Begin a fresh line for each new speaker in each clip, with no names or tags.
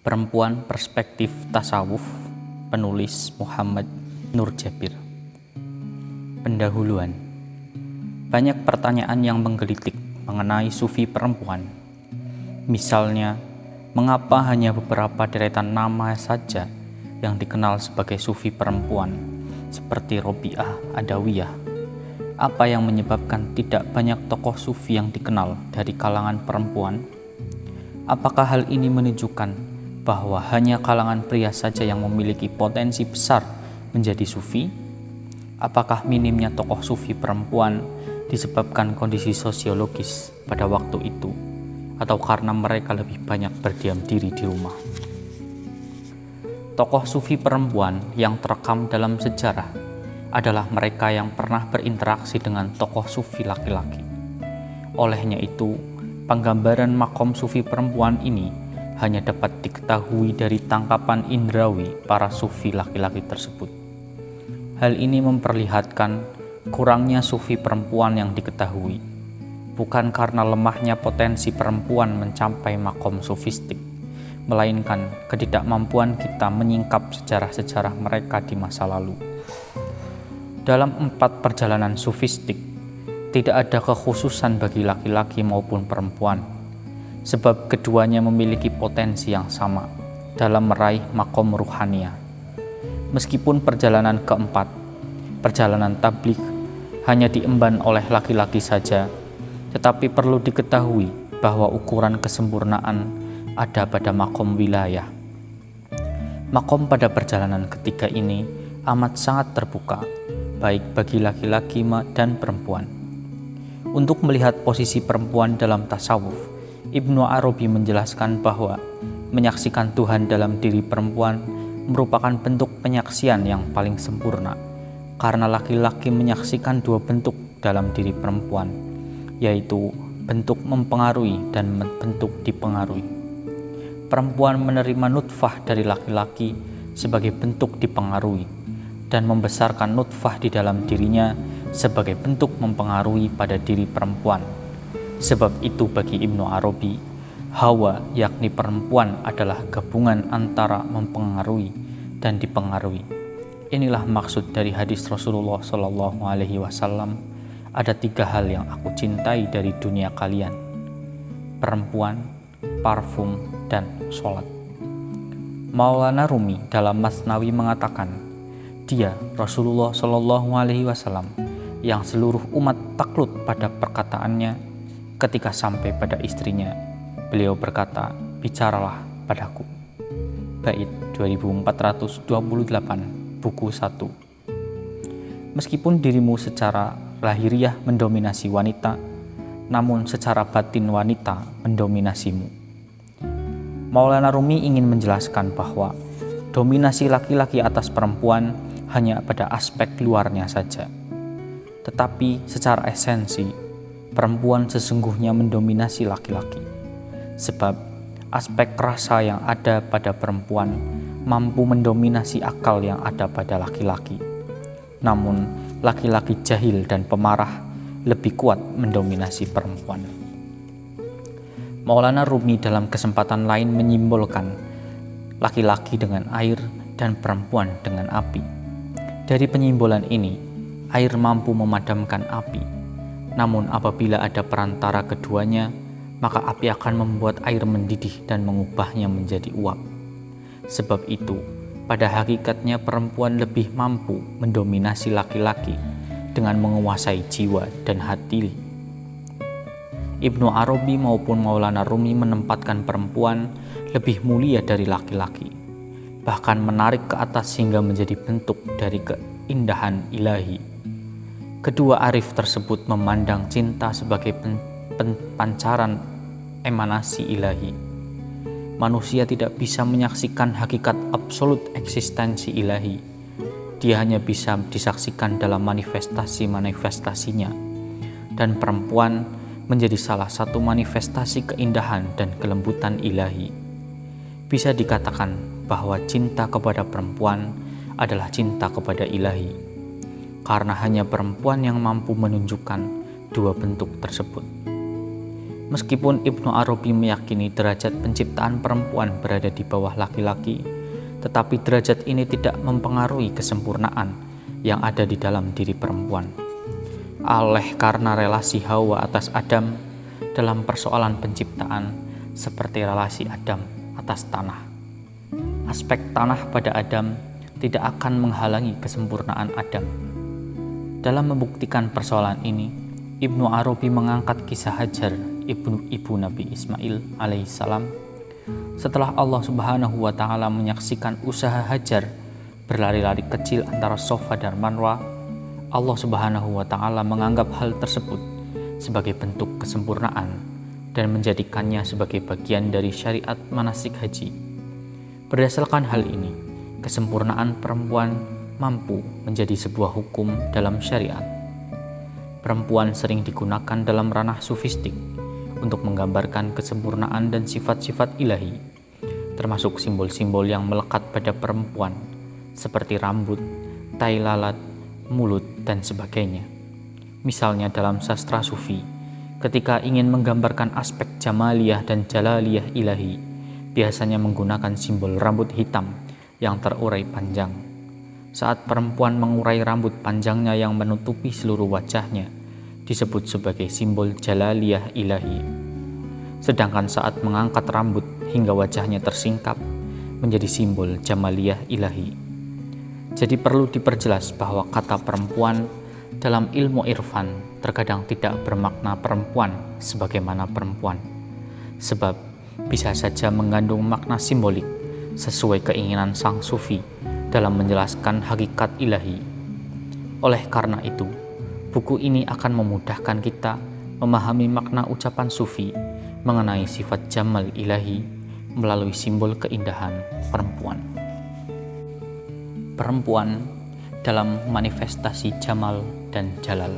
Perempuan Perspektif Tasawuf, penulis Muhammad Nur Jabir. Pendahuluan. Banyak pertanyaan yang menggelitik mengenai sufi perempuan. Misalnya, mengapa hanya beberapa deretan nama saja yang dikenal sebagai sufi perempuan, seperti Robiah Adawiyah? Apa yang menyebabkan tidak banyak tokoh sufi yang dikenal dari kalangan perempuan? Apakah hal ini menunjukkan bahwa hanya kalangan pria saja yang memiliki potensi besar menjadi sufi? Apakah minimnya tokoh sufi perempuan disebabkan kondisi sosiologis pada waktu itu, atau karena mereka lebih banyak berdiam diri di rumah? Tokoh sufi perempuan yang terekam dalam sejarah adalah mereka yang pernah berinteraksi dengan tokoh sufi laki-laki. Olehnya itu, penggambaran makom sufi perempuan ini hanya dapat diketahui dari tangkapan indrawi para sufi laki-laki tersebut. Hal ini memperlihatkan kurangnya sufi perempuan yang diketahui, bukan karena lemahnya potensi perempuan mencapai makom sufistik, melainkan ketidakmampuan kita menyingkap sejarah-sejarah mereka di masa lalu. Dalam 4 perjalanan sufistik, tidak ada kekhususan bagi laki-laki maupun perempuan, sebab keduanya memiliki potensi yang sama dalam meraih makom ruhania. Meskipun perjalanan keempat, perjalanan tabligh, hanya diemban oleh laki-laki saja, tetapi perlu diketahui bahwa ukuran kesempurnaan ada pada makom wilayah. Makom pada perjalanan ketiga ini amat sangat terbuka, baik bagi laki-laki dan perempuan. Untuk melihat posisi perempuan dalam tasawuf, Ibnu Arabi menjelaskan bahwa menyaksikan Tuhan dalam diri perempuan merupakan bentuk penyaksian yang paling sempurna, karena laki-laki menyaksikan 2 bentuk dalam diri perempuan, yaitu bentuk mempengaruhi dan bentuk dipengaruhi. Perempuan menerima nutfah dari laki-laki sebagai bentuk dipengaruhi dan membesarkan nutfah di dalam dirinya sebagai bentuk mempengaruhi pada diri perempuan. Sebab itu bagi Ibnu Arabi, Hawa yakni perempuan adalah gabungan antara mempengaruhi dan dipengaruhi. Inilah maksud dari hadis Rasulullah SAW. Ada 3 hal yang aku cintai dari dunia kalian: perempuan, parfum, dan sholat. Maulana Rumi dalam Masnawi mengatakan, dia Rasulullah SAW yang seluruh umat takluk pada perkataannya. Ketika sampai pada istrinya, beliau berkata, "Bicaralah padaku." Bait 2428, buku 1. Meskipun dirimu secara lahiriah mendominasi wanita, namun secara batin wanita mendominasimu. Maulana Rumi ingin menjelaskan bahwa dominasi laki-laki atas perempuan hanya pada aspek luarnya saja, tetapi secara esensi perempuan sesungguhnya mendominasi laki-laki, sebab aspek rasa yang ada pada perempuan mampu mendominasi akal yang ada pada laki-laki. Namun, laki-laki jahil dan pemarah lebih kuat mendominasi perempuan. Maulana Rumi dalam kesempatan lain menyimbolkan laki-laki dengan air dan perempuan dengan api. Dari penyimbolan ini, air mampu memadamkan api. Namun apabila ada perantara keduanya, maka api akan membuat air mendidih dan mengubahnya menjadi uap. Sebab itu, pada hakikatnya perempuan lebih mampu mendominasi laki-laki dengan menguasai jiwa dan hati. Ibnu Arabi maupun Maulana Rumi menempatkan perempuan lebih mulia dari laki-laki, bahkan menarik ke atas hingga menjadi bentuk dari keindahan ilahi. Kedua arif tersebut memandang cinta sebagai pancaran emanasi ilahi. Manusia tidak bisa menyaksikan hakikat absolut eksistensi ilahi. Dia hanya bisa disaksikan dalam manifestasi-manifestasinya. Dan perempuan menjadi salah satu manifestasi keindahan dan kelembutan ilahi. Bisa dikatakan bahwa cinta kepada perempuan adalah cinta kepada ilahi, karena hanya perempuan yang mampu menunjukkan 2 bentuk tersebut. Meskipun Ibnu Arabi meyakini derajat penciptaan perempuan berada di bawah laki-laki, tetapi derajat ini tidak mempengaruhi kesempurnaan yang ada di dalam diri perempuan. Oleh karena relasi Hawa atas Adam dalam persoalan penciptaan seperti relasi Adam atas tanah. Aspek tanah pada Adam tidak akan menghalangi kesempurnaan Adam. Dalam membuktikan persoalan ini, Ibnu Arabi mengangkat kisah Hajar ibu Nabi Ismail alaihissalam. Setelah Allah Subhanahu wa Ta'ala menyaksikan usaha Hajar berlari-lari kecil antara Safa dan Marwah, Allah Subhanahu wa Ta'ala menganggap hal tersebut sebagai bentuk kesempurnaan dan menjadikannya sebagai bagian dari syariat manasik haji. Berdasarkan hal ini, kesempurnaan perempuan mampu menjadi sebuah hukum dalam syariat. Perempuan sering digunakan dalam ranah sufistik untuk menggambarkan kesempurnaan dan sifat-sifat ilahi, termasuk simbol-simbol yang melekat pada perempuan seperti rambut, tai lalat, mulut, dan sebagainya. Misalnya dalam sastra sufi, ketika ingin menggambarkan aspek jamaliyah dan jalaliyah ilahi, biasanya menggunakan simbol rambut hitam yang terurai panjang. Saat perempuan mengurai rambut panjangnya yang menutupi seluruh wajahnya, disebut sebagai simbol jalaliyah ilahi. Sedangkan saat mengangkat rambut hingga wajahnya tersingkap, menjadi simbol jamaliyah ilahi. Jadi perlu diperjelas bahwa kata perempuan dalam ilmu irfan terkadang tidak bermakna perempuan sebagaimana perempuan, sebab bisa saja mengandung makna simbolik sesuai keinginan sang sufi dalam menjelaskan hakikat ilahi. Oleh karena itu, buku ini akan memudahkan kita memahami makna ucapan sufi mengenai sifat jamal ilahi melalui simbol keindahan perempuan. Perempuan dalam manifestasi jamal dan jalal.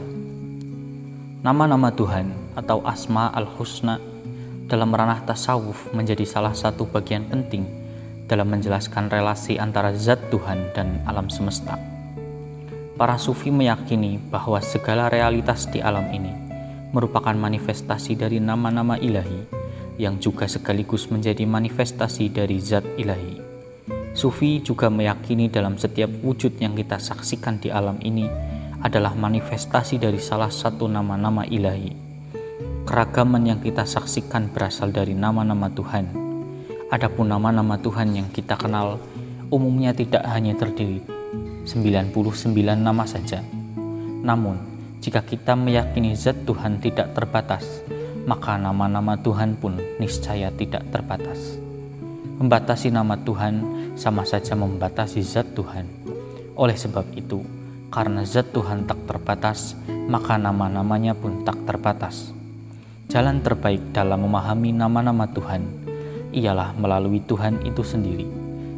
Nama-nama Tuhan atau Asma al-Husna dalam ranah tasawuf menjadi salah satu bagian penting dalam menjelaskan relasi antara zat Tuhan dan alam semesta. Para sufi meyakini bahwa segala realitas di alam ini merupakan manifestasi dari nama-nama ilahi yang juga sekaligus menjadi manifestasi dari zat ilahi. Sufi juga meyakini dalam setiap wujud yang kita saksikan di alam ini adalah manifestasi dari salah satu nama-nama ilahi. Keragaman yang kita saksikan berasal dari nama-nama Tuhan. Adapun nama-nama Tuhan yang kita kenal umumnya tidak hanya terdiri 99 nama saja. Namun, jika kita meyakini zat Tuhan tidak terbatas, maka nama-nama Tuhan pun niscaya tidak terbatas. Membatasi nama Tuhan sama saja membatasi zat Tuhan. Oleh sebab itu, karena zat Tuhan tak terbatas, maka nama-namanya pun tak terbatas. Jalan terbaik dalam memahami nama-nama Tuhan ialah melalui Tuhan itu sendiri.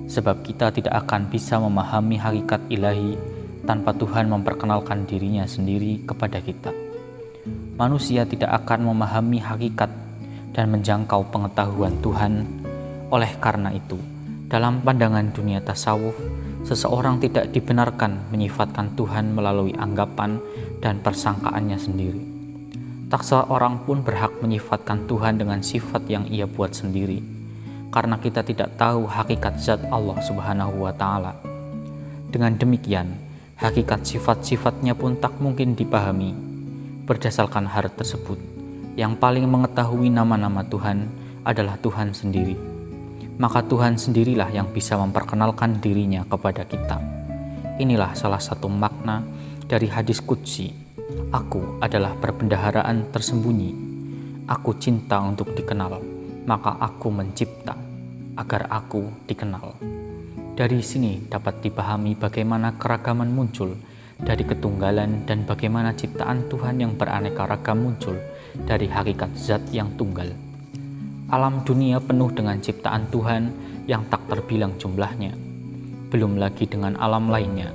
Sebab kita tidak akan bisa memahami hakikat ilahi tanpa Tuhan memperkenalkan dirinya sendiri kepada kita. Manusia tidak akan memahami hakikat dan menjangkau pengetahuan Tuhan. Oleh karena itu, dalam pandangan dunia tasawuf, seseorang tidak dibenarkan menyifatkan Tuhan melalui anggapan dan persangkaannya sendiri. Tak seorang pun berhak menyifatkan Tuhan dengan sifat yang ia buat sendiri, karena kita tidak tahu hakikat zat Allah Subhanahu wa Ta'ala. Dengan demikian, hakikat sifat-sifatnya pun tak mungkin dipahami. Berdasarkan hal tersebut, yang paling mengetahui nama-nama Tuhan adalah Tuhan sendiri. Maka Tuhan sendirilah yang bisa memperkenalkan dirinya kepada kita. Inilah salah satu makna dari hadis qudsi, "Aku adalah perbendaharaan tersembunyi. Aku cinta untuk dikenal, maka aku mencipta agar aku dikenal." Dari sini dapat dipahami bagaimana keragaman muncul dari ketunggalan dan bagaimana ciptaan Tuhan yang beraneka ragam muncul dari hakikat zat yang tunggal. Alam dunia penuh dengan ciptaan Tuhan yang tak terbilang jumlahnya, belum lagi dengan alam lainnya.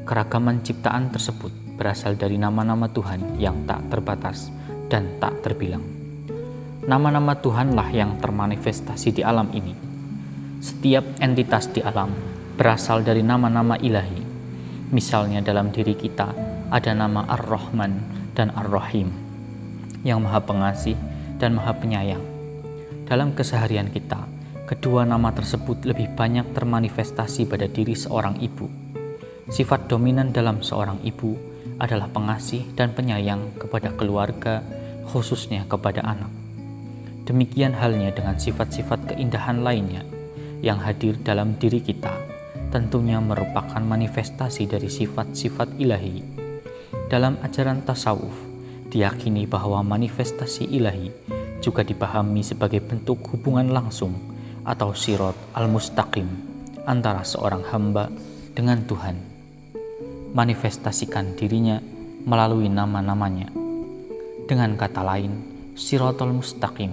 Keragaman ciptaan tersebut berasal dari nama-nama Tuhan yang tak terbatas dan tak terbilang. Nama-nama Tuhanlah yang termanifestasi di alam ini. Setiap entitas di alam berasal dari nama-nama ilahi. Misalnya dalam diri kita ada nama Ar-Rahman dan Ar-Rahim, yang Maha Pengasih dan Maha Penyayang. Dalam keseharian kita, kedua nama tersebut lebih banyak termanifestasi pada diri seorang ibu. Sifat dominan dalam seorang ibu adalah pengasih dan penyayang kepada keluarga, khususnya kepada anak. Demikian halnya dengan sifat-sifat keindahan lainnya yang hadir dalam diri kita, tentunya merupakan manifestasi dari sifat-sifat ilahi. Dalam ajaran tasawuf, diyakini bahwa manifestasi ilahi juga dipahami sebagai bentuk hubungan langsung atau sirat al-mustaqim antara seorang hamba dengan Tuhan. Manifestasikan dirinya melalui nama-namanya. Dengan kata lain, siratul mustaqim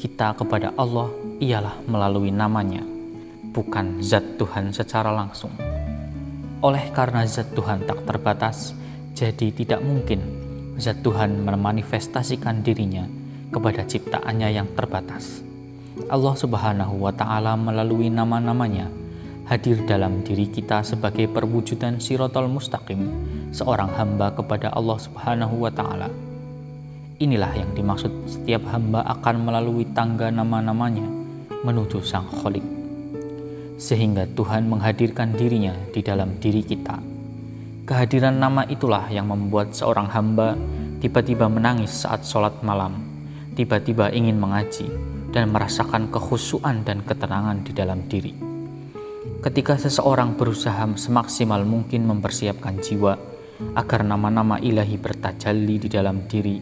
kita kepada Allah ialah melalui namanya, bukan zat Tuhan secara langsung. Oleh karena zat Tuhan tak terbatas, jadi tidak mungkin zat Tuhan memanifestasikan dirinya kepada ciptaannya yang terbatas. Allah Subhanahu wa Ta'ala melalui nama-namanya hadir dalam diri kita sebagai perwujudan siratal mustaqim seorang hamba kepada Allah Subhanahu wa Ta'ala. Inilah yang dimaksud setiap hamba akan melalui tangga nama-namanya menuju Sang Khalik, sehingga Tuhan menghadirkan dirinya di dalam diri kita. Kehadiran nama itulah yang membuat seorang hamba tiba-tiba menangis saat sholat malam, tiba-tiba ingin mengaji dan merasakan kekhusyuan dan ketenangan di dalam diri. Ketika seseorang berusaha semaksimal mungkin mempersiapkan jiwa agar nama-nama ilahi bertajalli di dalam diri,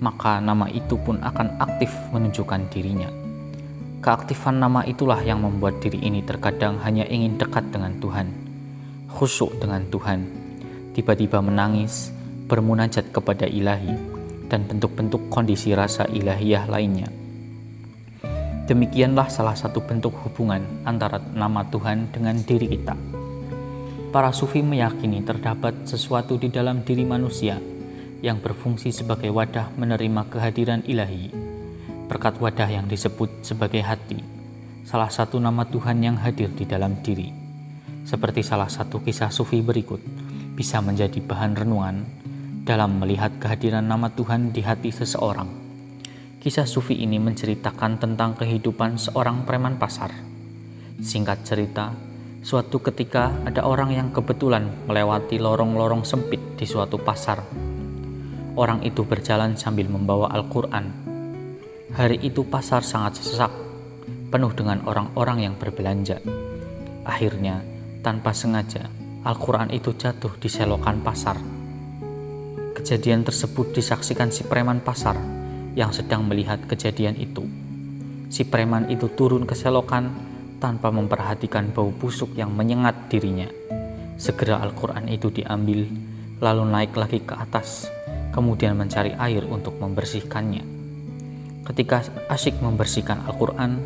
maka nama itu pun akan aktif menunjukkan dirinya. Keaktifan nama itulah yang membuat diri ini terkadang hanya ingin dekat dengan Tuhan, khusyuk dengan Tuhan, tiba-tiba menangis, bermunajat kepada ilahi, dan bentuk-bentuk kondisi rasa ilahiyah lainnya. Demikianlah salah satu bentuk hubungan antara nama Tuhan dengan diri kita. Para sufi meyakini terdapat sesuatu di dalam diri manusia yang berfungsi sebagai wadah menerima kehadiran ilahi. Berkat wadah yang disebut sebagai hati, salah satu nama Tuhan yang hadir di dalam diri. Seperti salah satu kisah sufi berikut bisa menjadi bahan renungan dalam melihat kehadiran nama Tuhan di hati seseorang. Kisah sufi ini menceritakan tentang kehidupan seorang preman pasar. Singkat cerita, suatu ketika ada orang yang kebetulan melewati lorong-lorong sempit di suatu pasar. Orang itu berjalan sambil membawa Al-Quran. Hari itu pasar sangat sesak, penuh dengan orang-orang yang berbelanja. Akhirnya, tanpa sengaja, Al-Quran itu jatuh di selokan pasar. Kejadian tersebut disaksikan si preman pasar yang sedang melihat kejadian itu. Si preman itu turun ke selokan tanpa memperhatikan bau busuk yang menyengat dirinya. Segera Al-Quran itu diambil, lalu naik lagi ke atas, kemudian mencari air untuk membersihkannya. Ketika asyik membersihkan Al-Quran,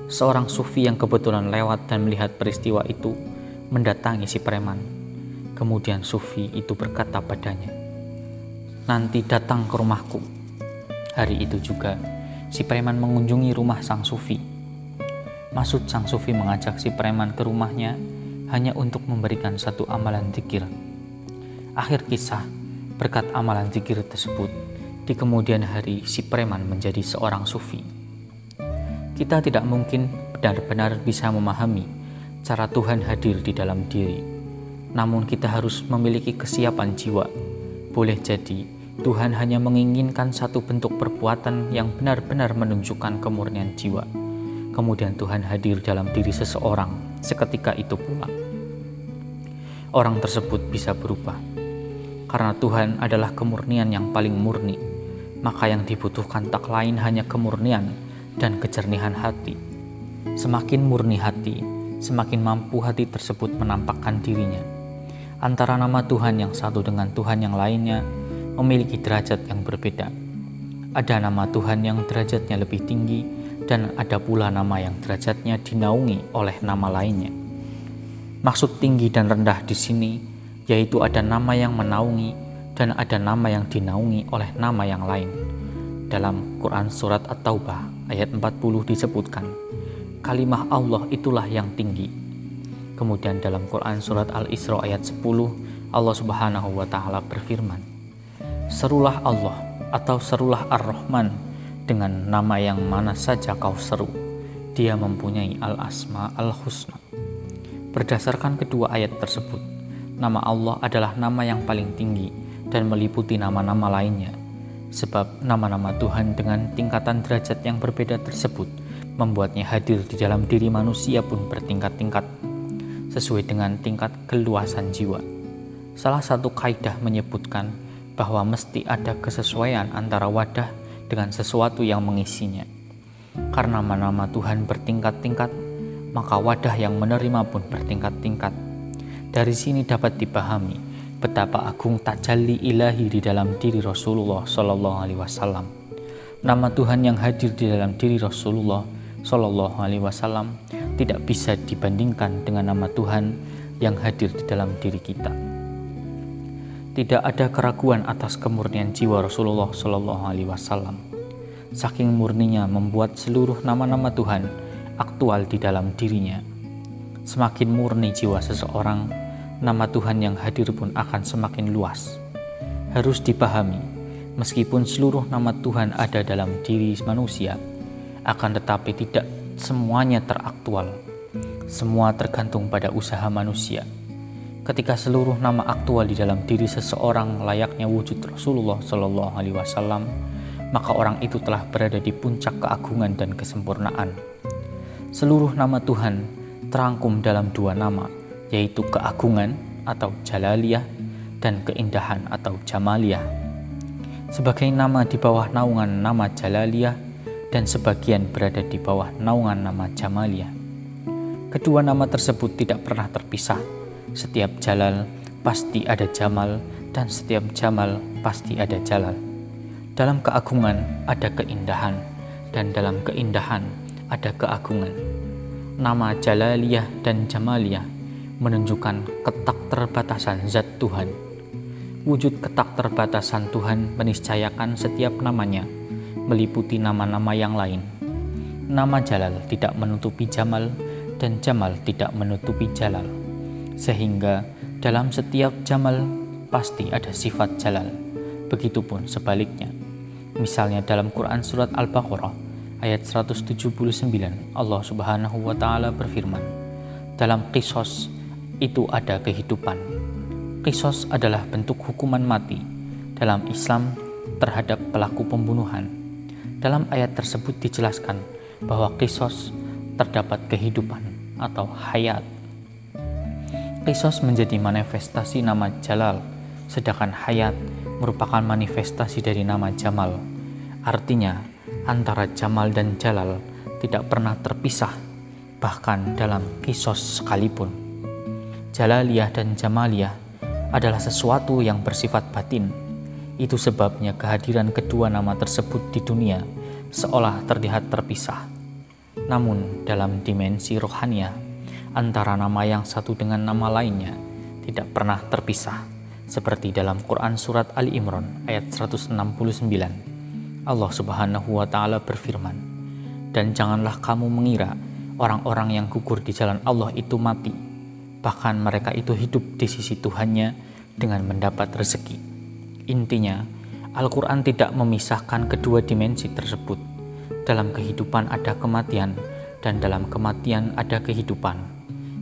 seorang sufi yang kebetulan lewat dan melihat peristiwa itu mendatangi si preman. Kemudian sufi itu berkata padanya, "Nanti datang ke rumahku." Hari itu juga, si preman mengunjungi rumah sang sufi. Maksud sang sufi mengajak si preman ke rumahnya hanya untuk memberikan satu amalan zikir. Akhir kisah, berkat amalan zikir tersebut, di kemudian hari si preman menjadi seorang sufi. Kita tidak mungkin benar-benar bisa memahami cara Tuhan hadir di dalam diri. Namun kita harus memiliki kesiapan jiwa. Boleh jadi Tuhan hanya menginginkan satu bentuk perbuatan yang benar-benar menunjukkan kemurnian jiwa. Kemudian Tuhan hadir dalam diri seseorang seketika itu pula. Orang tersebut bisa berubah. Karena Tuhan adalah kemurnian yang paling murni, maka yang dibutuhkan tak lain hanya kemurnian dan kejernihan hati. Semakin murni hati, semakin mampu hati tersebut menampakkan dirinya. Antara nama Tuhan yang satu dengan Tuhan yang lainnya memiliki derajat yang berbeda. Ada nama Tuhan yang derajatnya lebih tinggi dan ada pula nama yang derajatnya dinaungi oleh nama lainnya. Maksud tinggi dan rendah di sini yaitu ada nama yang menaungi dan ada nama yang dinaungi oleh nama yang lain. Dalam Quran Surat At-Taubah ayat 40 disebutkan, kalimah Allah itulah yang tinggi. Kemudian dalam Quran Surat Al-Isra ayat 10, Allah Subhanahu wa Ta'ala berfirman, "Serulah Allah atau serulah Ar-Rahman dengan nama yang mana saja kau seru, Dia mempunyai al-asma al-husna. Berdasarkan kedua ayat tersebut, nama Allah adalah nama yang paling tinggi dan meliputi nama-nama lainnya. Sebab nama-nama Tuhan dengan tingkatan derajat yang berbeda tersebut membuatnya hadir di dalam diri manusia pun bertingkat-tingkat, sesuai dengan tingkat keluasan jiwa. Salah satu kaidah menyebutkan bahwa mesti ada kesesuaian antara wadah dengan sesuatu yang mengisinya. Karena nama Tuhan bertingkat-tingkat, maka wadah yang menerima pun bertingkat-tingkat. Dari sini dapat dipahami betapa agung tajalli ilahi di dalam diri Rasulullah Shallallahu Alaihi Wasallam. Nama Tuhan yang hadir di dalam diri Rasulullah Shallallahu Alaihi Wasallam tidak bisa dibandingkan dengan nama Tuhan yang hadir di dalam diri kita. Tidak ada keraguan atas kemurnian jiwa Rasulullah Shallallahu Alaihi Wasallam. Saking murninya membuat seluruh nama-nama Tuhan aktual di dalam dirinya. Semakin murni jiwa seseorang, nama Tuhan yang hadir pun akan semakin luas. Harus dipahami, meskipun seluruh nama Tuhan ada dalam diri manusia, akan tetapi tidak semuanya teraktual. Semua tergantung pada usaha manusia. Ketika seluruh nama aktual di dalam diri seseorang layaknya wujud Rasulullah Shallallahu Alaihi Wasallam, maka orang itu telah berada di puncak keagungan dan kesempurnaan. Seluruh nama Tuhan terangkum dalam dua nama, yaitu keagungan atau jalaliyah dan keindahan atau jamaliyah. Sebagai nama di bawah naungan nama jalaliyah dan sebagian berada di bawah naungan nama jamaliyah. Kedua nama tersebut tidak pernah terpisah. Setiap jalal pasti ada jamal dan setiap jamal pasti ada jalal. Dalam keagungan ada keindahan dan dalam keindahan ada keagungan. Nama jalaliyah dan jamaliyah menunjukkan ketakterbatasan zat Tuhan. Wujud ketakterbatasan Tuhan meniscayakan setiap namanya meliputi nama-nama yang lain. Nama jalal tidak menutupi jamal dan jamal tidak menutupi jalal. Sehingga dalam setiap jamal pasti ada sifat jalal. Begitupun sebaliknya. Misalnya dalam Quran surat Al-Baqarah ayat 179, Allah Subhanahu wa taala berfirman, dalam qisas itu ada kehidupan. Qisas adalah bentuk hukuman mati dalam Islam terhadap pelaku pembunuhan. Dalam ayat tersebut dijelaskan bahwa qisas terdapat kehidupan atau hayat. Qisas menjadi manifestasi nama Jalal, sedangkan hayat merupakan manifestasi dari nama Jamal. Artinya, antara Jamal dan Jalal tidak pernah terpisah, bahkan dalam qisas sekalipun. Jalaliyah dan Jamaliyah adalah sesuatu yang bersifat batin. Itu sebabnya kehadiran kedua nama tersebut di dunia seolah terlihat terpisah. Namun dalam dimensi rohaniah, antara nama yang satu dengan nama lainnya tidak pernah terpisah. Seperti dalam Quran surat Ali Imran ayat 169, Allah Subhanahu wa taala berfirman, dan janganlah kamu mengira orang-orang yang gugur di jalan Allah itu mati, bahkan mereka itu hidup di sisi Tuhannya dengan mendapat rezeki. Intinya, Al-Quran tidak memisahkan kedua dimensi tersebut. Dalam kehidupan ada kematian, dan dalam kematian ada kehidupan.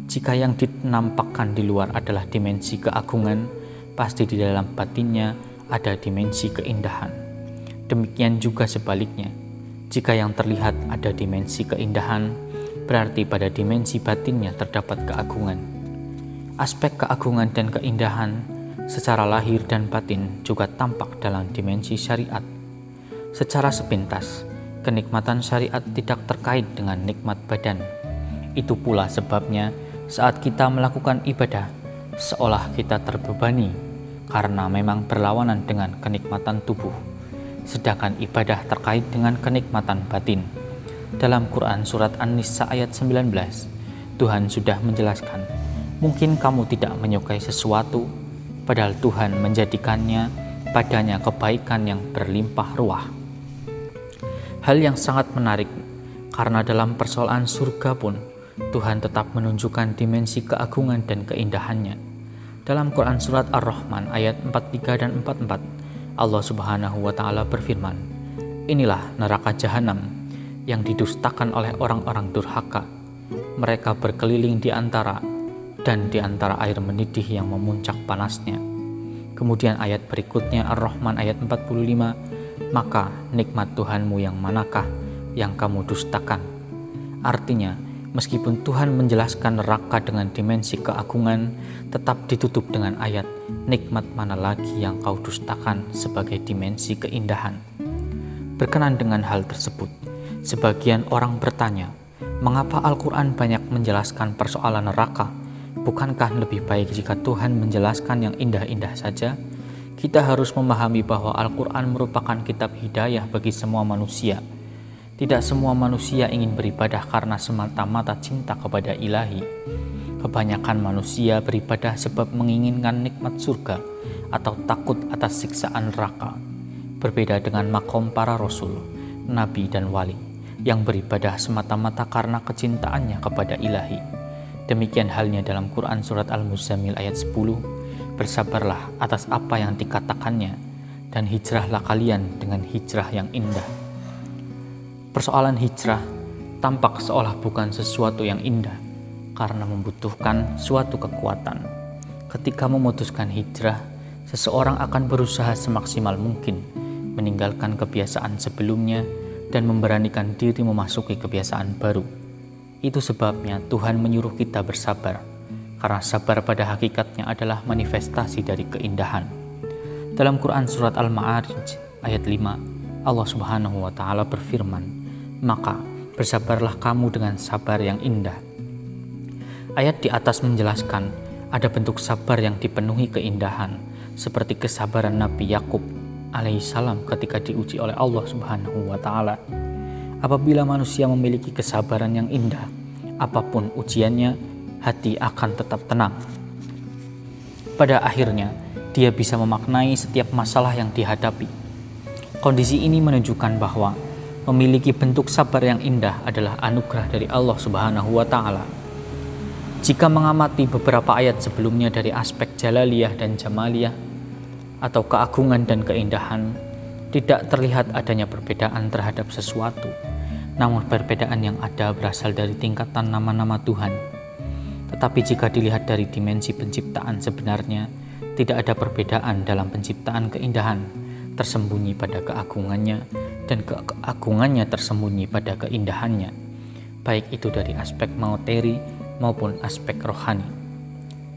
Jika yang dinampakkan di luar adalah dimensi keagungan, pasti di dalam batinnya ada dimensi keindahan. Demikian juga sebaliknya, jika yang terlihat ada dimensi keindahan, berarti pada dimensi batinnya terdapat keagungan. Aspek keagungan dan keindahan secara lahir dan batin juga tampak dalam dimensi syariat. Secara sepintas, kenikmatan syariat tidak terkait dengan nikmat badan. Itu pula sebabnya saat kita melakukan ibadah, seolah kita terbebani karena memang berlawanan dengan kenikmatan tubuh. Sedangkan ibadah terkait dengan kenikmatan batin. Dalam Quran surat An-Nisa ayat 19, Tuhan sudah menjelaskan, mungkin kamu tidak menyukai sesuatu, padahal Tuhan menjadikannya padanya kebaikan yang berlimpah ruah. Hal yang sangat menarik, karena dalam persoalan surga pun, Tuhan tetap menunjukkan dimensi keagungan dan keindahannya. Dalam Quran surat Ar-Rahman ayat 43 dan 44, Allah Subhanahu wa taala berfirman, Inilah neraka jahanam yang didustakan oleh orang-orang durhaka. Mereka berkeliling di antara air mendidih yang memuncak panasnya. Kemudian ayat berikutnya Ar-Rahman ayat 45, maka nikmat Tuhanmu yang manakah yang kamu dustakan? Artinya, meskipun Tuhan menjelaskan neraka dengan dimensi keagungan, tetap ditutup dengan ayat, nikmat mana lagi yang kau dustakan sebagai dimensi keindahan. Berkenan dengan hal tersebut, sebagian orang bertanya, mengapa Al-Quran banyak menjelaskan persoalan neraka? Bukankah lebih baik jika Tuhan menjelaskan yang indah-indah saja? Kita harus memahami bahwa Al-Quran merupakan kitab hidayah bagi semua manusia. Tidak semua manusia ingin beribadah karena semata-mata cinta kepada Ilahi. Kebanyakan manusia beribadah sebab menginginkan nikmat surga atau takut atas siksaan neraka. Berbeda dengan makom para rasul, nabi dan wali yang beribadah semata-mata karena kecintaannya kepada Ilahi. Demikian halnya dalam Quran surat Al-Muzammil ayat 10, bersabarlah atas apa yang dikatakannya dan hijrahlah kalian dengan hijrah yang indah. Persoalan hijrah tampak seolah bukan sesuatu yang indah karena membutuhkan suatu kekuatan. Ketika memutuskan hijrah, seseorang akan berusaha semaksimal mungkin meninggalkan kebiasaan sebelumnya dan memberanikan diri memasuki kebiasaan baru. Itu sebabnya Tuhan menyuruh kita bersabar, karena sabar pada hakikatnya adalah manifestasi dari keindahan. Dalam Quran surat Al-Ma'arij ayat 5, Allah Subhanahu wa Ta'ala berfirman, maka bersabarlah kamu dengan sabar yang indah. Ayat di atas menjelaskan ada bentuk sabar yang dipenuhi keindahan, seperti kesabaran Nabi Yakub alaihissalam ketika diuji oleh Allah Subhanahu wa Ta'ala. Apabila manusia memiliki kesabaran yang indah, apapun ujiannya, hati akan tetap tenang. Pada akhirnya, dia bisa memaknai setiap masalah yang dihadapi. Kondisi ini menunjukkan bahwa memiliki bentuk sabar yang indah adalah anugerah dari Allah Subhanahu wa Ta'ala. Jika mengamati beberapa ayat sebelumnya dari aspek jalaliyah dan jamaliyah atau keagungan dan keindahan, tidak terlihat adanya perbedaan terhadap sesuatu, namun perbedaan yang ada berasal dari tingkatan nama-nama Tuhan. Tetapi jika dilihat dari dimensi penciptaan sebenarnya, tidak ada perbedaan dalam penciptaan keindahan, tersembunyi pada keagungannya, dan keagungannya tersembunyi pada keindahannya, baik itu dari aspek materi maupun aspek rohani.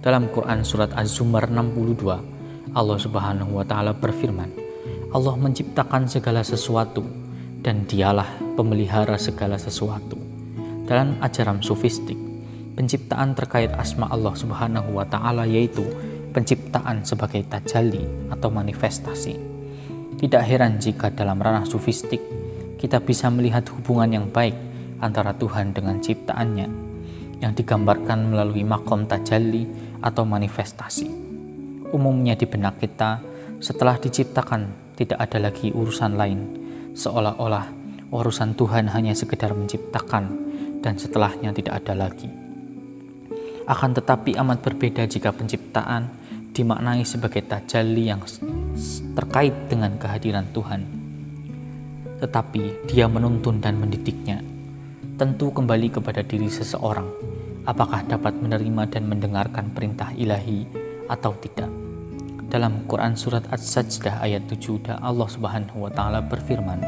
Dalam Quran surat Az-Zumar 62, Allah Subhanahu wa Ta'ala berfirman, Allah menciptakan segala sesuatu dan dialah pemelihara segala sesuatu. Dalam ajaran sufistik, penciptaan terkait asma Allah Subhanahu wa Ta'ala yaitu penciptaan sebagai tajalli atau manifestasi. Tidak heran jika dalam ranah sufistik kita bisa melihat hubungan yang baik antara Tuhan dengan ciptaannya yang digambarkan melalui makom tajalli atau manifestasi. Umumnya di benak kita, setelah diciptakan tidak ada lagi urusan lain, seolah-olah urusan Tuhan hanya sekedar menciptakan dan setelahnya tidak ada lagi. Akan tetapi amat berbeda jika penciptaan dimaknai sebagai tajalli yang terkait dengan kehadiran Tuhan. Tetapi dia menuntun dan mendidiknya. Tentu kembali kepada diri seseorang, apakah dapat menerima dan mendengarkan perintah ilahi atau tidak. Dalam Quran surat As-Sajdah ayat 7, Allah Subhanahu wa Ta'ala berfirman,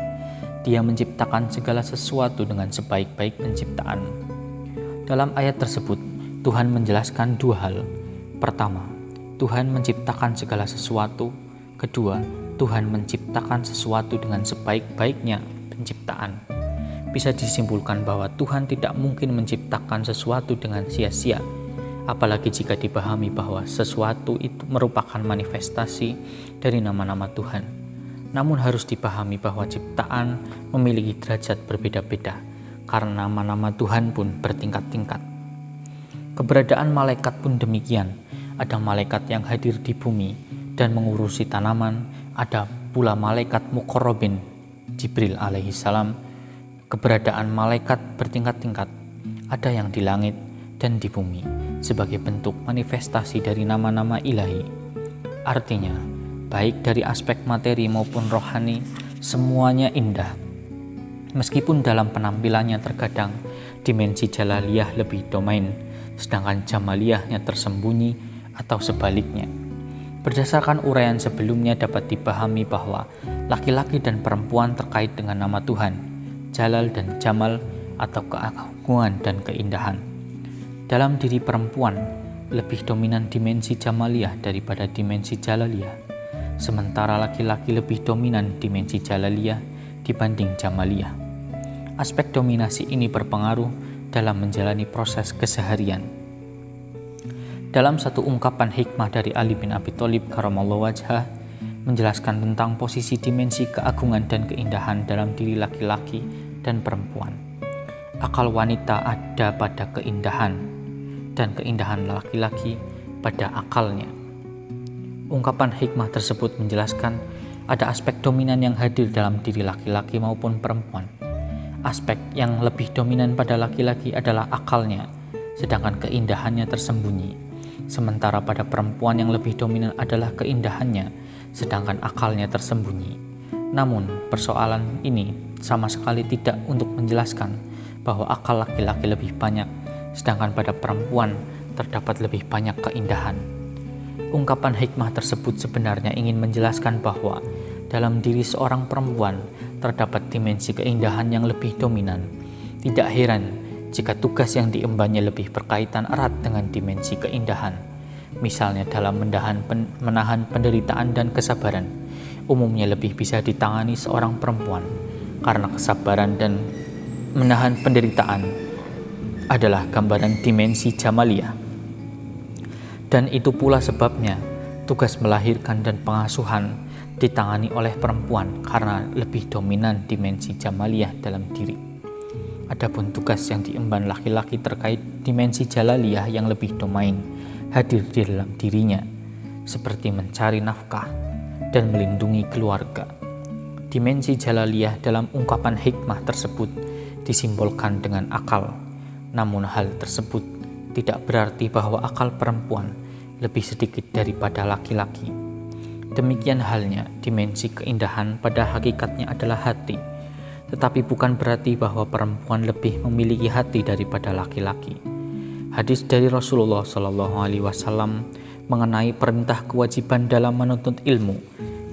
Dia menciptakan segala sesuatu dengan sebaik-baik penciptaan. Dalam ayat tersebut, Tuhan menjelaskan dua hal. Pertama, Tuhan menciptakan segala sesuatu. Kedua, Tuhan menciptakan sesuatu dengan sebaik-baiknya penciptaan. Bisa disimpulkan bahwa Tuhan tidak mungkin menciptakan sesuatu dengan sia-sia, apalagi jika dipahami bahwa sesuatu itu merupakan manifestasi dari nama-nama Tuhan. Namun harus dipahami bahwa ciptaan memiliki derajat berbeda-beda, karena nama-nama Tuhan pun bertingkat-tingkat. Keberadaan malaikat pun demikian. Ada malaikat yang hadir di bumi dan mengurusi tanaman, ada pula malaikat muqarrabin, Jibril alaihissalam. Keberadaan malaikat bertingkat-tingkat, ada yang di langit dan di bumi, sebagai bentuk manifestasi dari nama-nama ilahi. Artinya, baik dari aspek materi maupun rohani, Semuanya indah. Meskipun dalam penampilannya terkadang dimensi jalaliyah lebih domain, sedangkan jamaliyahnya tersembunyi atau sebaliknya. Berdasarkan uraian sebelumnya dapat dipahami bahwa laki-laki dan perempuan terkait dengan nama Tuhan, jalal dan jamal atau keagungan dan keindahan. Dalam diri perempuan, lebih dominan dimensi jamaliyah daripada dimensi jalaliyah, sementara laki-laki lebih dominan dimensi jalaliyah dibanding jamaliyah. Aspek dominasi ini berpengaruh dalam menjalani proses keseharian. Dalam satu ungkapan hikmah dari Ali bin Abi Thalib karamallahu wajhah menjelaskan tentang posisi dimensi keagungan dan keindahan dalam diri laki-laki dan perempuan. Akal wanita ada pada keindahan dan keindahan laki-laki pada akalnya. Ungkapan hikmah tersebut menjelaskan ada aspek dominan yang hadir dalam diri laki-laki maupun perempuan. Aspek yang lebih dominan pada laki-laki adalah akalnya, sedangkan keindahannya tersembunyi. Sementara pada perempuan yang lebih dominan adalah keindahannya, sedangkan akalnya tersembunyi. Namun, persoalan ini sama sekali tidak untuk menjelaskan bahwa akal laki-laki lebih banyak, sedangkan pada perempuan terdapat lebih banyak keindahan. Ungkapan hikmah tersebut sebenarnya ingin menjelaskan bahwa dalam diri seorang perempuan terdapat dimensi keindahan yang lebih dominan. Tidak heran jika tugas yang diembannya lebih berkaitan erat dengan dimensi keindahan. Misalnya dalam menahan penderitaan dan kesabaran, umumnya lebih bisa ditangani seorang perempuan karena kesabaran dan menahan penderitaan adalah gambaran dimensi jamaliyah. Dan itu pula sebabnya tugas melahirkan dan pengasuhan ditangani oleh perempuan karena lebih dominan dimensi jamaliyah dalam diri. Adapun tugas yang diemban laki-laki terkait dimensi jalaliyah yang lebih domain hadir di dalam dirinya, seperti mencari nafkah dan melindungi keluarga. Dimensi jalaliyah dalam ungkapan hikmah tersebut disimbolkan dengan akal, namun hal tersebut tidak berarti bahwa akal perempuan lebih sedikit daripada laki-laki. Demikian halnya dimensi keindahan pada hakikatnya adalah hati, tetapi bukan berarti bahwa perempuan lebih memiliki hati daripada laki-laki. Hadis dari Rasulullah SAW mengenai perintah kewajiban dalam menuntut ilmu,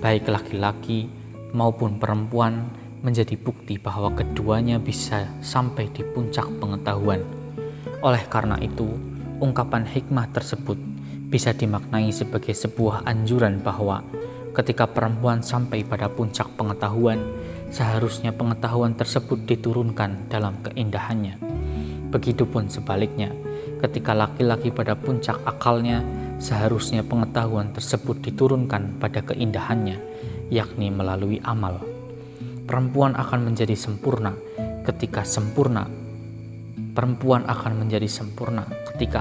baik laki-laki maupun perempuan, menjadi bukti bahwa keduanya bisa sampai di puncak pengetahuan. Oleh karena itu, ungkapan hikmah tersebut bisa dimaknai sebagai sebuah anjuran bahwa ketika perempuan sampai pada puncak pengetahuan, seharusnya pengetahuan tersebut diturunkan dalam keindahannya. Begitupun sebaliknya, ketika laki-laki pada puncak akalnya, seharusnya pengetahuan tersebut diturunkan pada keindahannya, yakni melalui amal. Perempuan akan menjadi sempurna ketika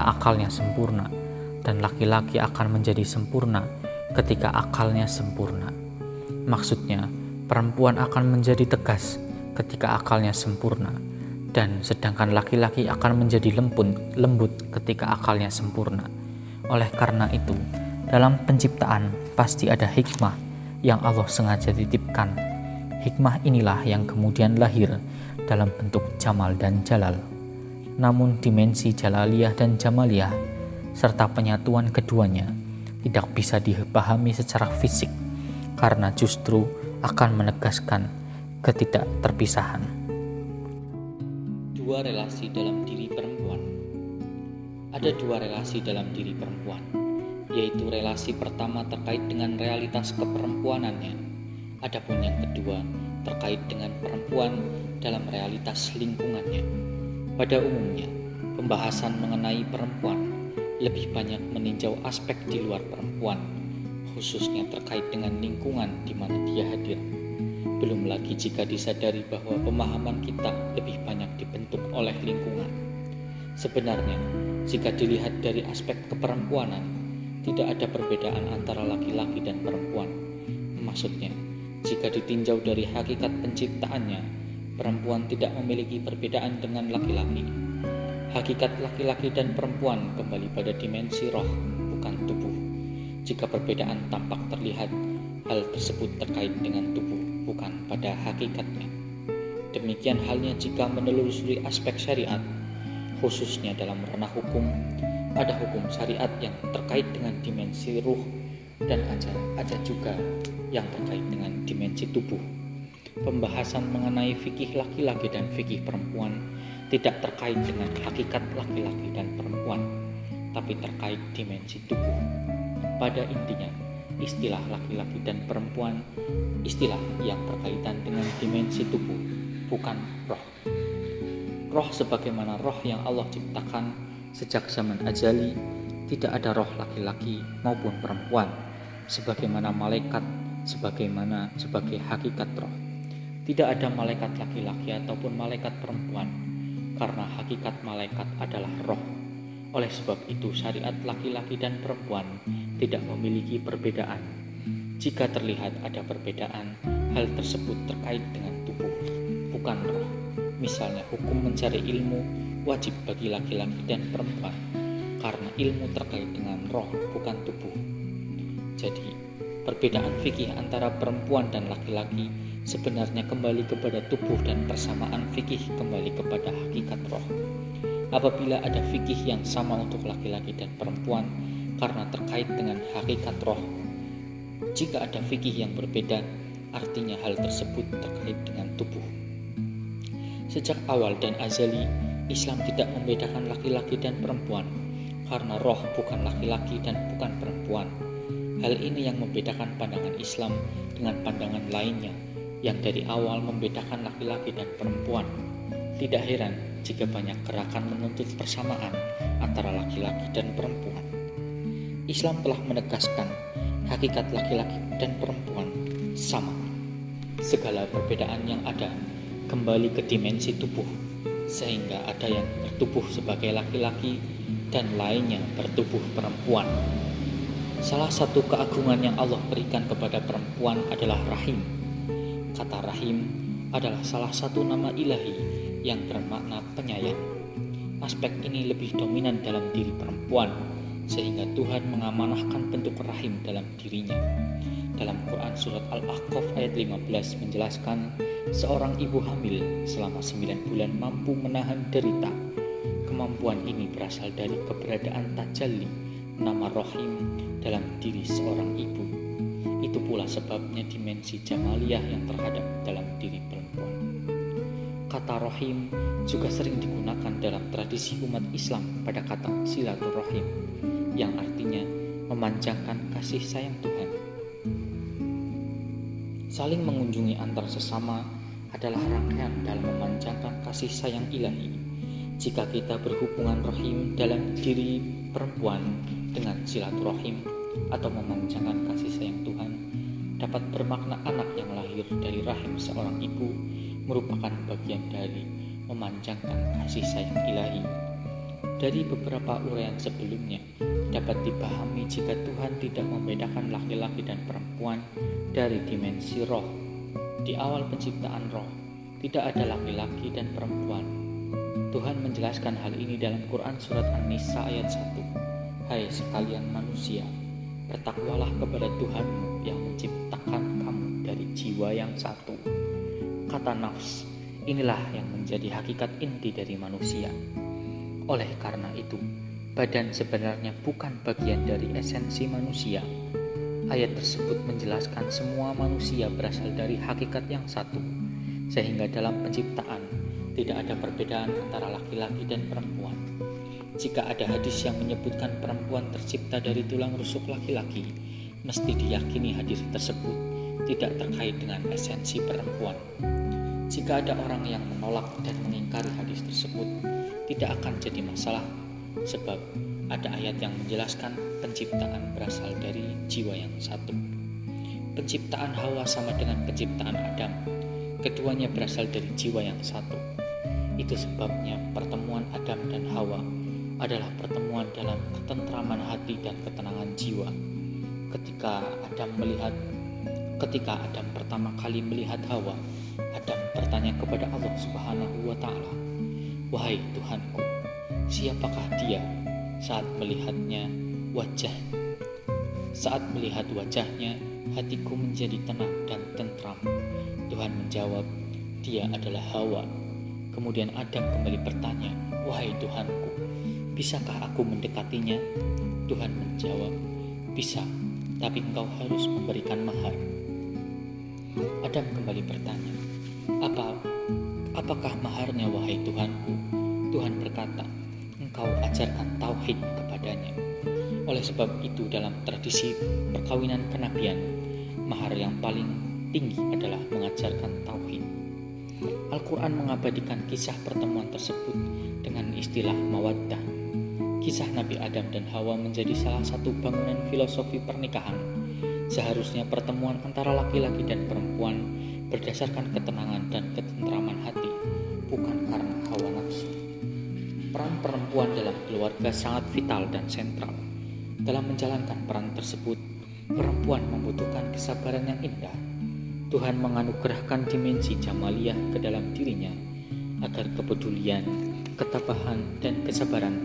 akalnya sempurna, dan laki-laki akan menjadi sempurna ketika akalnya sempurna. Maksudnya, perempuan akan menjadi tegas ketika akalnya sempurna, dan sedangkan laki-laki akan menjadi lembut ketika akalnya sempurna. Oleh karena itu, dalam penciptaan pasti ada hikmah yang Allah sengaja titipkan. Hikmah inilah yang kemudian lahir dalam bentuk jamal dan jalal. Namun dimensi jalaliyah dan jamaliyah serta penyatuan keduanya tidak bisa dipahami secara fisik, karena justru akan menegaskan ketidakterpisahan. Dua relasi dalam diri perempuan. Ada dua relasi dalam diri perempuan, yaitu relasi pertama terkait dengan realitas keperempuanannya, adapun yang kedua terkait dengan perempuan dalam realitas lingkungannya. Pada umumnya, pembahasan mengenai perempuan lebih banyak meninjau aspek di luar perempuan, khususnya terkait dengan lingkungan di mana dia hadir. Belum lagi jika disadari bahwa pemahaman kita lebih banyak dibentuk oleh lingkungan. Sebenarnya, jika dilihat dari aspek keperempuanan, tidak ada perbedaan antara laki-laki dan perempuan. Maksudnya, jika ditinjau dari hakikat penciptaannya, perempuan tidak memiliki perbedaan dengan laki-laki. Hakikat laki-laki dan perempuan kembali pada dimensi roh, bukan tubuh. Jika perbedaan tampak terlihat, hal tersebut terkait dengan tubuh. bukan pada hakikatnya. Demikian halnya jika menelusuri aspek syariat, khususnya dalam ranah hukum, ada hukum syariat yang terkait dengan dimensi ruh dan ada juga yang terkait dengan dimensi tubuh. Pembahasan mengenai fikih laki-laki dan fikih perempuan tidak terkait dengan hakikat laki-laki dan perempuan, tapi terkait dimensi tubuh. Pada intinya, istilah laki-laki dan perempuan istilah yang berkaitan dengan dimensi tubuh, bukan roh. Roh sebagaimana roh yang Allah ciptakan sejak zaman azali, tidak ada roh laki-laki maupun perempuan, sebagaimana malaikat sebagai hakikat roh. Tidak ada malaikat laki-laki ataupun malaikat perempuan, karena hakikat malaikat adalah roh. Oleh sebab itu syariat laki-laki dan perempuan tidak memiliki perbedaan. Jika terlihat ada perbedaan, hal tersebut terkait dengan tubuh, bukan roh. Misalnya hukum mencari ilmu wajib bagi laki-laki dan perempuan, karena ilmu terkait dengan roh, bukan tubuh. Jadi, perbedaan fikih antara perempuan dan laki-laki sebenarnya kembali kepada tubuh dan persamaan fikih kembali kepada hakikat roh. Apabila ada fikih yang sama untuk laki-laki dan perempuan karena terkait dengan hakikat roh, jika ada fikih yang berbeda, artinya hal tersebut terkait dengan tubuh. Sejak awal dan azali, Islam tidak membedakan laki-laki dan perempuan karena roh bukan laki-laki dan bukan perempuan. Hal ini yang membedakan pandangan Islam dengan pandangan lainnya yang dari awal membedakan laki-laki dan perempuan. Tidak heran jika banyak gerakan menuntut persamaan antara laki-laki dan perempuan. Islam telah menegaskan hakikat laki-laki dan perempuan sama. Segala perbedaan yang ada kembali ke dimensi tubuh, sehingga ada yang bertubuh sebagai laki-laki dan lainnya bertubuh perempuan. Salah satu keagungan yang Allah berikan kepada perempuan adalah rahim. Kata rahim adalah salah satu nama ilahi yang bermakna penyayang. Aspek ini lebih dominan dalam diri perempuan, sehingga Tuhan mengamanahkan bentuk rahim dalam dirinya. Dalam Quran Surat Al-Ahqaf ayat 15 menjelaskan, seorang ibu hamil selama 9 bulan mampu menahan derita. Kemampuan ini berasal dari keberadaan tajalli, nama rahim dalam diri seorang ibu. Itu pula sebabnya dimensi jamaliyah yang terhadap dalam diri perempuan. Kata rahim juga sering digunakan dalam tradisi umat Islam pada kata silaturahim, yang artinya memanjangkan kasih sayang Tuhan. Saling mengunjungi antar sesama adalah rangkaian dalam memanjangkan kasih sayang ilahi. Jika kita berhubungan rahim dalam diri perempuan dengan silaturahim atau memanjangkan kasih sayang Tuhan, dapat bermakna anak yang lahir dari rahim seorang ibu merupakan bagian dari memanjangkan kasih sayang ilahi. Dari beberapa uraian sebelumnya, dapat dipahami jika Tuhan tidak membedakan laki-laki dan perempuan dari dimensi roh. Di awal penciptaan roh, tidak ada laki-laki dan perempuan. Tuhan menjelaskan hal ini dalam Quran Surat An-Nisa ayat 1. Hai sekalian manusia, bertakwalah kepada Tuhanmu yang menciptakan kamu dari jiwa yang satu. Kata nafs, inilah yang menjadi hakikat inti dari manusia. Oleh karena itu, badan sebenarnya bukan bagian dari esensi manusia. Ayat tersebut menjelaskan semua manusia berasal dari hakikat yang satu, sehingga dalam penciptaan tidak ada perbedaan antara laki-laki dan perempuan. Jika ada hadis yang menyebutkan perempuan tercipta dari tulang rusuk laki-laki, mesti diyakini hadis tersebut tidak terkait dengan esensi perempuan. Jika ada orang yang menolak dan mengingkari hadis tersebut, tidak akan jadi masalah, sebab ada ayat yang menjelaskan penciptaan berasal dari jiwa yang satu. Penciptaan Hawa sama dengan penciptaan Adam, keduanya berasal dari jiwa yang satu. Itu sebabnya pertemuan Adam dan Hawa adalah pertemuan dalam ketentraman hati dan ketenangan jiwa. Ketika Adam pertama kali melihat Hawa, Adam bertanya kepada Allah Subhanahu wa Ta'ala, "Wahai Tuhanku, siapakah dia?" Saat melihat wajahnya, hatiku menjadi tenang dan tentram. Tuhan menjawab, dia adalah Hawa. Kemudian Adam kembali bertanya, wahai Tuhanku, bisakah aku mendekatinya? Tuhan menjawab, bisa, tapi engkau harus memberikan mahar. Adam kembali bertanya, apakah maharnya wahai Tuhanku? Tuhan berkata, engkau ajarkan tauhid kepadanya. Oleh sebab itu dalam tradisi perkawinan kenabian, mahar yang paling tinggi adalah mengajarkan tauhid. Al-Quran mengabadikan kisah pertemuan tersebut dengan istilah mawaddah. Kisah Nabi Adam dan Hawa menjadi salah satu bangunan filosofi pernikahan. Seharusnya pertemuan antara laki-laki dan perempuan berdasarkan ketenangan dan ketentraman hati, bukan karena hawa nafsu. Peran perempuan dalam keluarga sangat vital dan sentral. Dalam menjalankan peran tersebut, perempuan membutuhkan kesabaran yang indah. Tuhan menganugerahkan dimensi jamaliyah ke dalam dirinya, agar kepedulian, ketabahan, dan kesabaran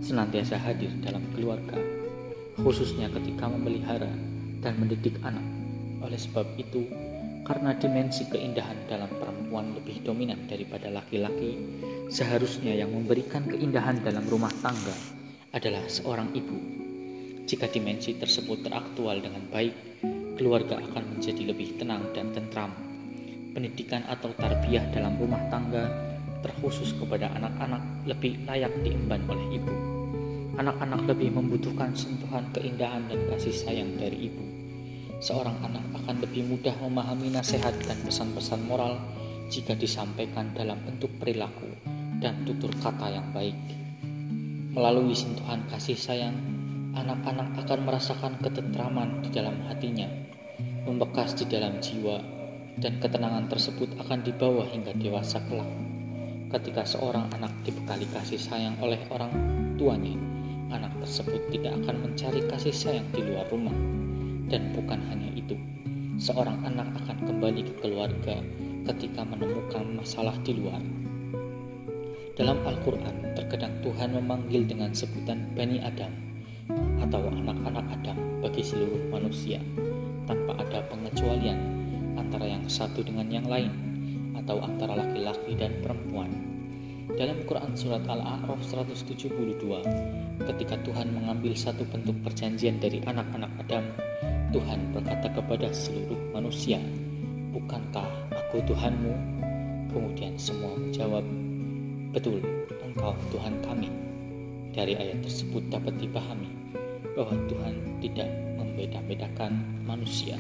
senantiasa hadir dalam keluarga, khususnya ketika memelihara dan mendidik anak. Oleh sebab itu, karena dimensi keindahan dalam perempuan lebih dominan daripada laki-laki, seharusnya yang memberikan keindahan dalam rumah tangga adalah seorang ibu. Jika dimensi tersebut teraktual dengan baik, keluarga akan menjadi lebih tenang dan tentram. Pendidikan atau tarbiyah dalam rumah tangga, terkhusus kepada anak-anak, lebih layak diemban oleh ibu. Anak-anak lebih membutuhkan sentuhan keindahan dan kasih sayang dari ibu. Seorang anak akan lebih mudah memahami nasihat dan pesan-pesan moral jika disampaikan dalam bentuk perilaku dan tutur kata yang baik. Melalui sentuhan kasih sayang, anak-anak akan merasakan ketentraman di dalam hatinya, membekas di dalam jiwa, dan ketenangan tersebut akan dibawa hingga dewasa kelak. Ketika seorang anak dibekali kasih sayang oleh orang tuanya, anak tersebut tidak akan mencari kasih sayang di luar rumah. Dan bukan hanya itu, seorang anak akan kembali ke keluarga ketika menemukan masalah di luar. Dalam Al-Quran, terkadang Tuhan memanggil dengan sebutan Bani Adam atau anak-anak Adam bagi seluruh manusia, tanpa ada pengecualian antara yang satu dengan yang lain, atau antara laki-laki dan perempuan. Dalam Quran Surat Al-A'raf 172, ketika Tuhan mengambil satu bentuk perjanjian dari anak-anak Adam, Tuhan berkata kepada seluruh manusia, bukankah aku Tuhanmu? Kemudian semua menjawab, betul, engkau Tuhan kami. Dari ayat tersebut dapat dipahami bahwa Tuhan tidak membeda-bedakan manusia.